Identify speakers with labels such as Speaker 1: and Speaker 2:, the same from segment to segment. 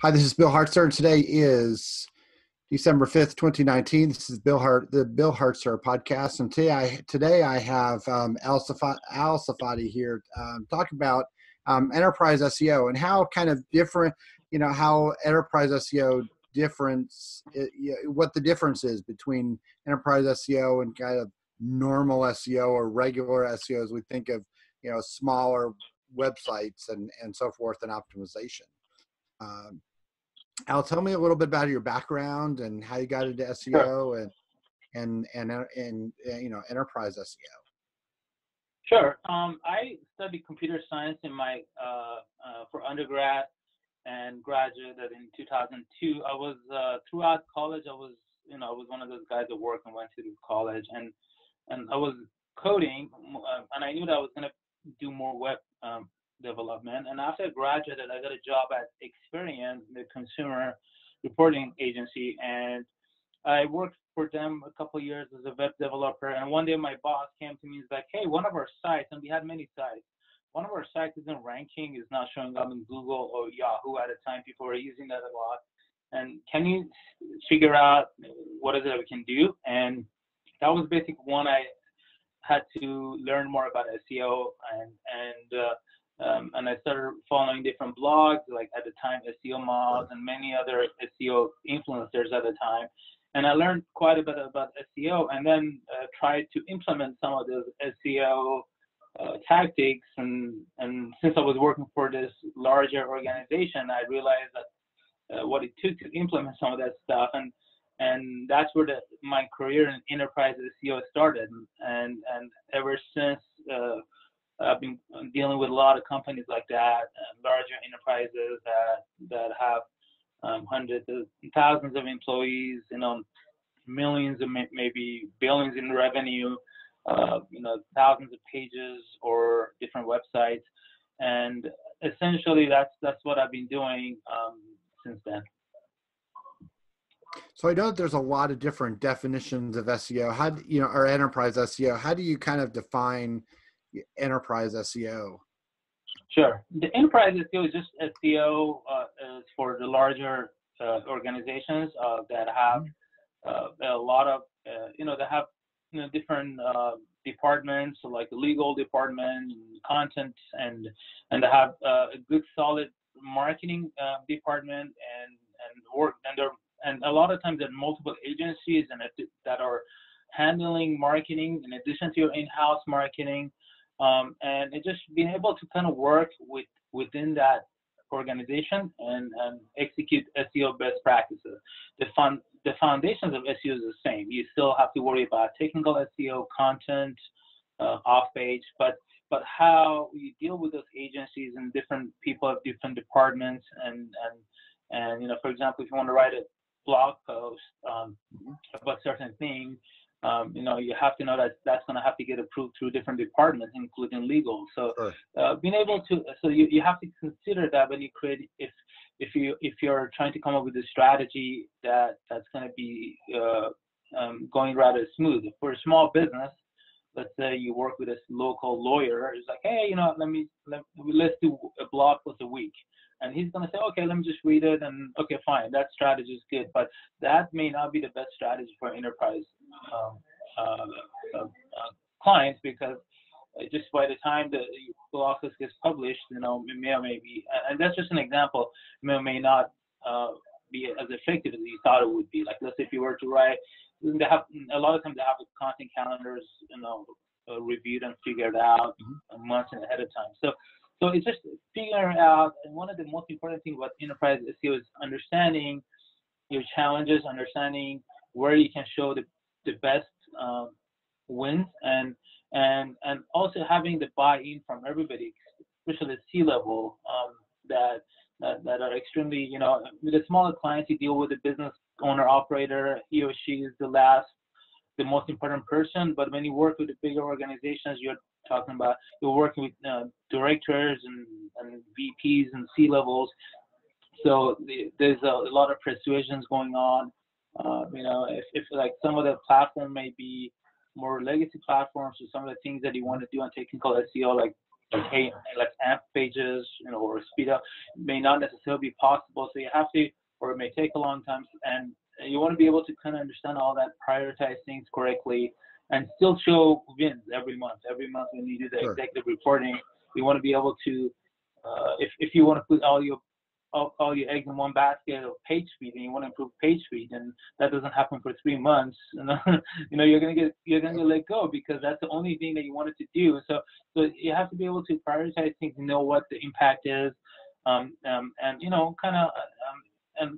Speaker 1: Hi, this is Bill Hartzer, and today is December 5th, 2019. This is the Bill Hartzer podcast, and today I have Al Sefati here talking about enterprise SEO and how kind of different, how enterprise SEO what the difference is between enterprise SEO and kind of normal SEO or regular SEO as we think of, smaller websites and so forth and optimization. Al, tell me a little bit about your background and how you got into
Speaker 2: Sure.
Speaker 1: SEO and enterprise SEO.
Speaker 2: Sure. I studied computer science in my for undergrad and graduated in 2002. I was throughout college. I was one of those guys that worked and went to college, and I was coding, and I knew that I was going to do more web development. And after I graduated, I got a job at Experian, the consumer reporting agency, and I worked for them a couple of years as a web developer. And one day my boss came to me and was like, "Hey, one of our sites," and we had many sites, "one of our sites isn't ranking, is not showing up in Google or Yahoo at a time. People were using that a lot. And can you figure out what is it that we can do?" And that was basically when I had to learn more about SEO, and I started following different blogs, like at the time SEO Moz and many other SEO influencers at the time. And I learned quite a bit about SEO, and then tried to implement some of those SEO tactics. And since I was working for this larger organization, I realized that what it took to implement some of that stuff, and that's where my career in enterprise SEO started. And ever since, I've been dealing with a lot of companies like that, larger enterprises that have hundreds of thousands of employees, millions of maybe billions in revenue, thousands of pages or different websites. And essentially that's what I've been doing since then.
Speaker 1: So I know that there's a lot of different definitions of SEO. Or enterprise SEO. How do you kind of define enterprise SEO?
Speaker 2: Sure. The enterprise SEO is just SEO is for the larger organizations that have a lot of, they have different departments, so like the legal department, content, and they have a good solid marketing department and a lot of times there are multiple agencies that are handling marketing in addition to your in-house marketing. And it just being able to kind of work within that organization and execute SEO best practices. The foundations of SEO is the same. You still have to worry about technical SEO, content, off-page, but how you deal with those agencies and different people of different departments and for example, if you want to write a blog post about certain things, you have to know that that's going to have to get approved through different departments, including legal. So being able to, so you have to consider that when you create, if you're trying to come up with a strategy that's going to be going rather smooth. For a small business, let's say you work with a local lawyer, it's like, hey, let's do a blog post a week. And he's going to say, okay, let me just read it. And okay, fine, that strategy is good. But that may not be the best strategy for enterprise clients, because just by the time the blog post gets published, it may be, and that's just an example, may not be as effective as you thought it would be. Like, let's say if you were to write, a lot of times they have content calendars, reviewed and figured out months ahead of time. So it's just figuring out, and one of the most important things about enterprise SEO is understanding your challenges, understanding where you can show the best wins, and also having the buy-in from everybody, especially the C-level, that are extremely, with the smaller clients, you deal with the business owner operator. He or she is the most important person. But when you work with the bigger organizations, you're working with directors and VPs and C-levels. So there's a lot of persuasions going on. If like some of the platform may be more legacy platforms, or some of the things that you want to do on technical SEO, like like AMP pages, or speed up may not necessarily be possible. So you have to, or it may take a long time, and you want to be able to kind of understand all that, prioritize things correctly, and still show wins every month. Every month when you do the executive reporting, you want to be able to, if you want to put all your eggs in one basket of page speed, and you want to improve page speed, and that doesn't happen for 3 months, you're gonna get let go, because that's the only thing that you wanted to do. So you have to be able to prioritize things, know what the impact is, and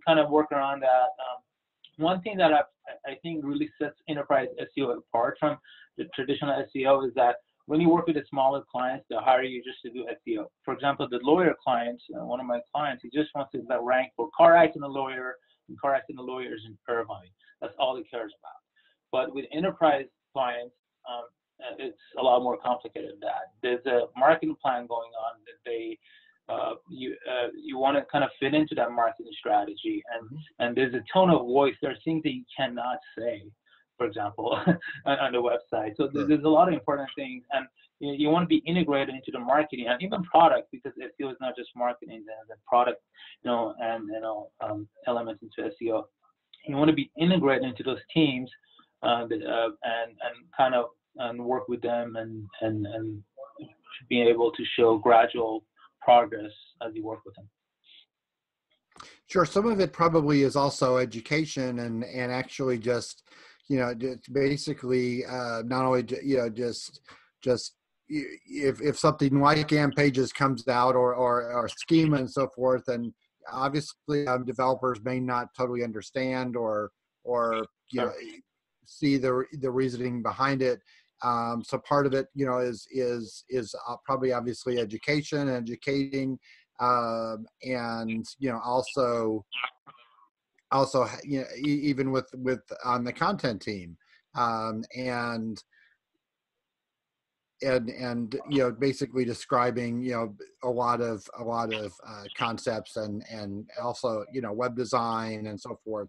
Speaker 2: kind of work around that. One thing that I think really sets enterprise SEO apart from the traditional SEO is that when you work with the smaller clients, they'll hire you just to do SEO. For example, the lawyer clients, one of my clients, he just wants to rank for car accident lawyer and car accident lawyers in Irvine. That's all he cares about. But with enterprise clients, it's a lot more complicated than that. There's a marketing plan going on that you want to kind of fit into that marketing strategy, and there's a tone of voice. There are things that you cannot say, for example, on the website. So there's a lot of important things, and you want to be integrated into the marketing and even product, because SEO is not just marketing. There's a product, elements into SEO. You want to be integrated into those teams, and kind of work with them and being able to show gradual progress as you work with them.
Speaker 1: Sure. Some of it probably is also education and actually just, basically not only, just if something like AMP pages comes out or schema and so forth, and obviously developers may not totally understand or see the reasoning behind it. So part of it, is probably obviously educating, and also even with on the content team, and basically describing a lot of concepts and also web design and so forth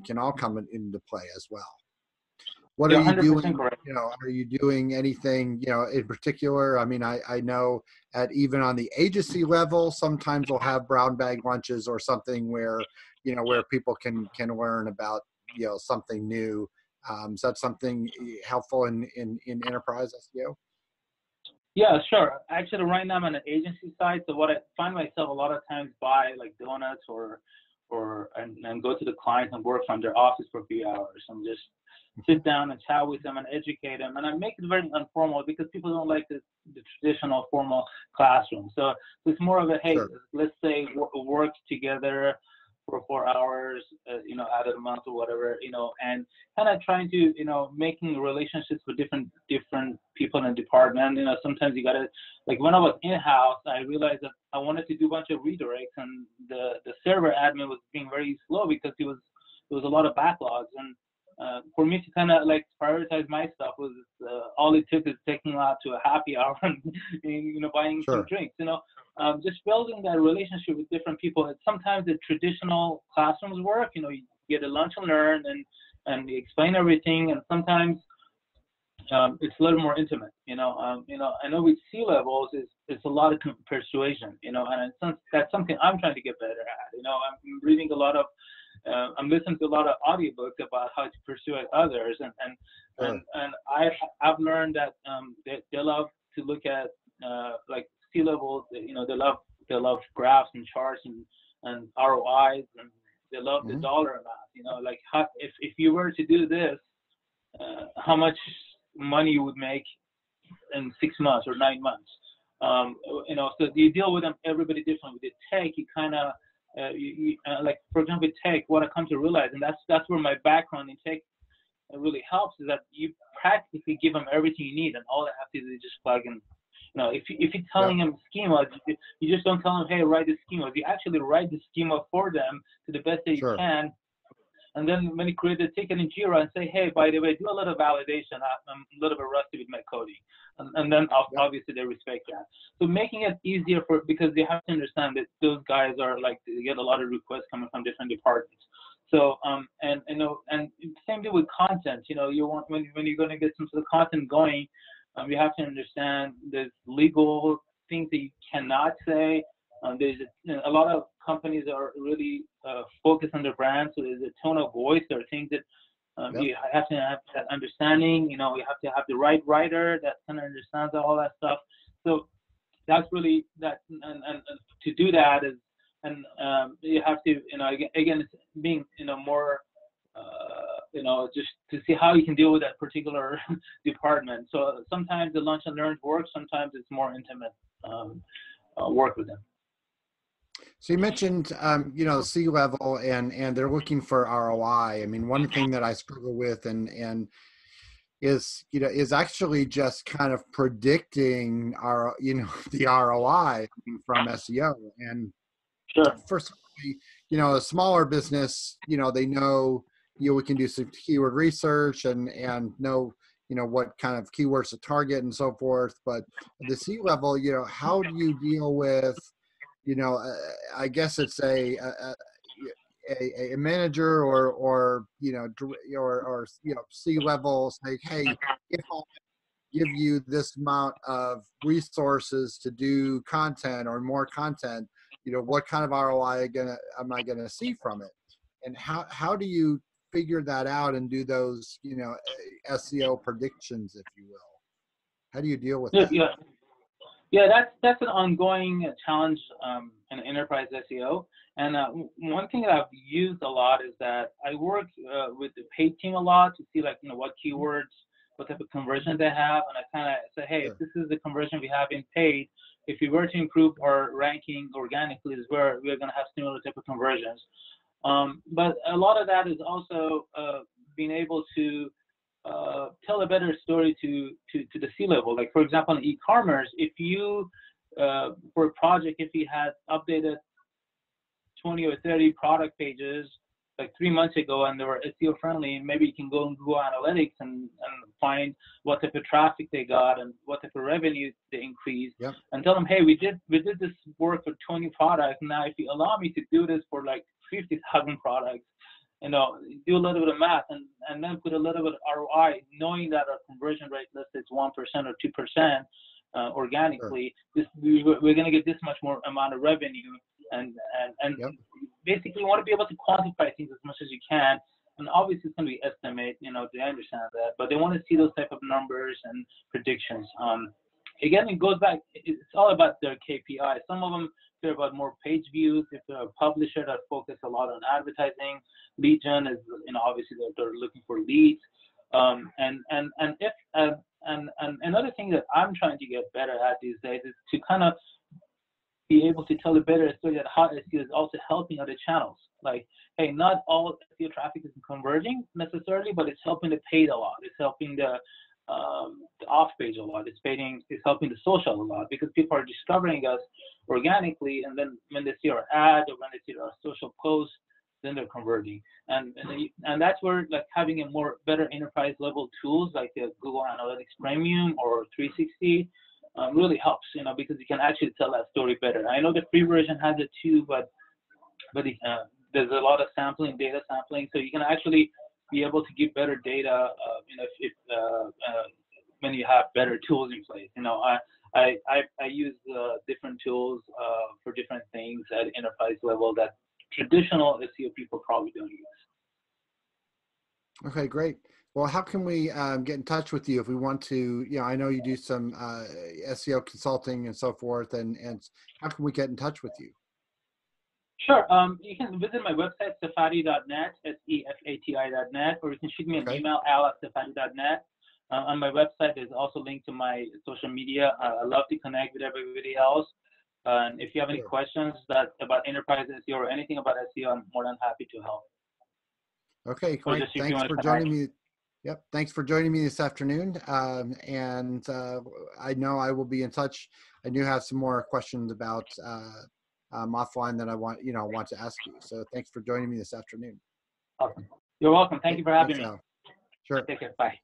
Speaker 1: can all come into play as well. What are you doing? Are you doing anything, in particular? I mean, I know even on the agency level, sometimes we'll have brown bag lunches or something where people can learn about, something new. Is that something helpful in enterprise SEO?
Speaker 2: Yeah, sure. Actually, right now I'm on the agency side. So what I find myself a lot of times buy like donuts and go to the client and work from their office for a few hours and just sit down and chat with them and educate them. And I make it very informal, because people don't like the traditional formal classroom. So it's more of a, hey, let's say work together for 4 hours, out of the month or whatever, and kind of trying to, making relationships with different people in the department. Sometimes you gotta, like when I was in-house, I realized that I wanted to do a bunch of redirects, and the server admin was being very slow because there was a lot of backlogs. And for me to kind of like prioritize my stuff was all it took is taking out to a happy hour and buying some drinks. Just building that relationship with different people. Sometimes the traditional classrooms work. You get a lunch and learn, and you explain everything. And sometimes it's a little more intimate. I know with C-levels it's a lot of persuasion. And that's something I'm trying to get better at. I'm reading a lot of. I'm listening to a lot of audiobooks about how to persuade others, and I've learned that they love to look at like C-levels. They love graphs and charts and ROIs, and they love the dollar amount. Like if you were to do this, how much money you would make in 6 months or 9 months. So you deal with them, everybody different. With the tech, you kind of like, for example, tech, what I come to realize, and that's where my background in tech really helps, is that you practically give them everything you need, and all they have to do is just plug in. If you're telling them schemas, you just don't tell them, hey, write the schema. You actually write the schema for them to the best that you can. And then when you create a ticket in Jira and say, hey, by the way, do a little validation. I'm a little bit rusty with my coding. And then obviously they respect that. So making it easier because they have to understand that those guys are like, they get a lot of requests coming from different departments. So, and same thing with content. You want, when you're going to get some sort of content going, You have to understand there's legal things that you cannot say. There's a lot of companies are really focused on their brand, so there's a tone of voice. There are things that you have to have that understanding. You have to have the right writer that kind of understands all that stuff. So that's really that, and to do that is, and you have to, again, it's being, more, just to see how you can deal with that particular department. So sometimes the lunch and learn works. Sometimes it's more intimate work with them.
Speaker 1: So you mentioned, C-level and they're looking for ROI. I mean, one thing that I struggle with and is actually just kind of predicting the ROI from SEO. And
Speaker 2: sure.
Speaker 1: First, a smaller business, they know, we can do some keyword research and know, what kind of keywords to target and so forth. But the C-level, how do you deal with, I guess it's a manager or C-level say, hey, if I give you this amount of resources to do content or more content, what kind of ROI am I gonna see from it? And how do you figure that out and do those, SEO predictions, if you will? How do you deal with that?
Speaker 2: Yeah, that's an ongoing challenge in enterprise SEO. And one thing that I've used a lot is that I work with the paid team a lot to see what keywords, what type of conversion they have, and I kind of say, hey, if this is the conversion we have in paid, if we were to improve our ranking organically, is where we're going to have similar type of conversions. But a lot of that is also being able to tell a better story to the C-level. Like, for example, in e-commerce, if you, for a project, if you had updated 20 or 30 product pages like 3 months ago and they were SEO friendly, maybe you can go in Google Analytics and find what type of traffic they got and what type of revenue they increased, and tell them, hey, we did this work for 20 products. Now, if you allow me to do this for like 50,000 products, do a little bit of math and then put a little bit of ROI, knowing that our conversion rate, let's say it's 1% or 2% organically, we're going to get this much more amount of revenue. And basically you want to be able to quantify things as much as you can. And obviously it's going to be estimate, they understand that, but they want to see those type of numbers and predictions. Again, it goes back, it's all about their KPI. Some of them care about more page views. If they're a publisher that focus a lot on advertising, lead gen is, obviously they're looking for leads. And another thing that I'm trying to get better at these days is to kind of be able to tell a better story that how SEO is also helping other channels. Like, hey, not all SEO traffic is converging necessarily, but it's helping the paid a lot. It's helping the off page a lot. It's helping the social a lot, because people are discovering us organically, and then when they see our ad or when they see our social post, then they're converting. And that's where having a better enterprise level tools like the Google Analytics Premium or 360 really helps, because you can actually tell that story better. I know the free version has it too, but there's a lot of data sampling, so you can actually be able to give better data, when you have better tools in place. I use different tools for different things at enterprise level that traditional SEO people probably don't use.
Speaker 1: Okay, great. Well, how can we get in touch with you if we want to? I know you do some SEO consulting and so forth, and how can we get in touch with you?
Speaker 2: Sure. You can visit my website, sefati.net, SEFATI.net, or you can shoot me an email, al@sefati.net. On my website, there's also a link to my social media. I love to connect with everybody else. And if you have any questions about enterprise SEO or anything about SEO, I'm more than happy to help.
Speaker 1: Okay, great. Thanks for joining me. Yep. Thanks for joining me this afternoon. And I know I will be in touch. I do have some more questions about offline that I want to ask you. So thanks for joining me this afternoon.
Speaker 2: Awesome. You're welcome. Thank you for having me.
Speaker 1: Sure.
Speaker 2: Take care. Bye.